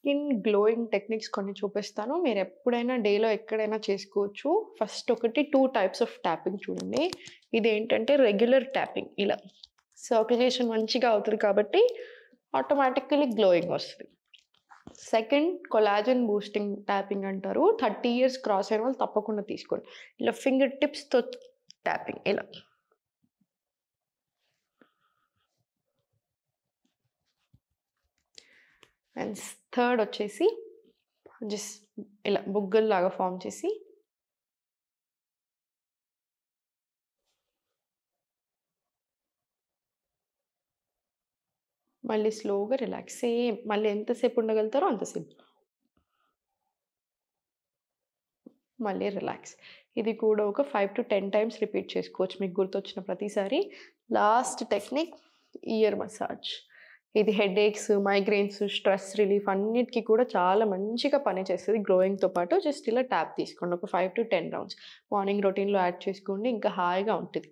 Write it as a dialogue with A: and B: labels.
A: Skin glowing techniques కొన్ని చూపిస్తాను. మీరెప్పుడైనా డేలో ఎక్కడైనా చేసుకోవచ్చు. ఫస్ట్ ఒకటి 2 టైప్స్ ఆఫ్ ట్యాపింగ్ చూడండి. ఇదేంటంటే రెగ్యులర్ ట్యాపింగ్ ఇలా. సర్క్యులేషన్ మంచిగా అవుతది కాబట్టి ఆటోమేటికల్లీ గ్లోయింగ్ వస్తది. సెకండ్ కొలాజన్ బూస్టింగ్ ట్యాపింగ్ అంటారు. 30 ఇయర్స్ క్రాస్ అయిన వాళ్ళు తప్పకుండా తీసుకోండి. ఇలా ఫింగర్ టిప్స్‌తో ట్యాపింగ్ ఇలా. అండ్ థర్డ్ వచ్చేసి జస్ట్ ఇలా బుగ్గల్లాగా ఫార్మ్ చేసి మళ్ళీ స్లోగా రిలాక్స్. సేమ్ మళ్ళీ ఎంతసేపు ఉండగలుగుతారో అంతసేపు. మళ్ళీ రిలాక్స్. ఇది కూడా ఒక 5-10 టైమ్స్ రిపీట్ చేసుకోవచ్చు మీకు గుర్తొచ్చిన ప్రతిసారి. Last technique year massage. ఇది హెడేక్స్, మైగ్రేన్స్, స్ట్రెస్ రిలీఫ్ అన్నిటికి కూడా చాలా మంచిగా పనిచేస్తది గ్లోయింగ్‌తో పాటు. జస్ట్ ఇలా ట్యాప్ తీసుకోండి. ఒక 5-10 రౌండ్స్. మార్నింగ్ రొటీన్‌లో యాడ్ చేసుకోండి. ఇంకా హాయిగా ఉంటది.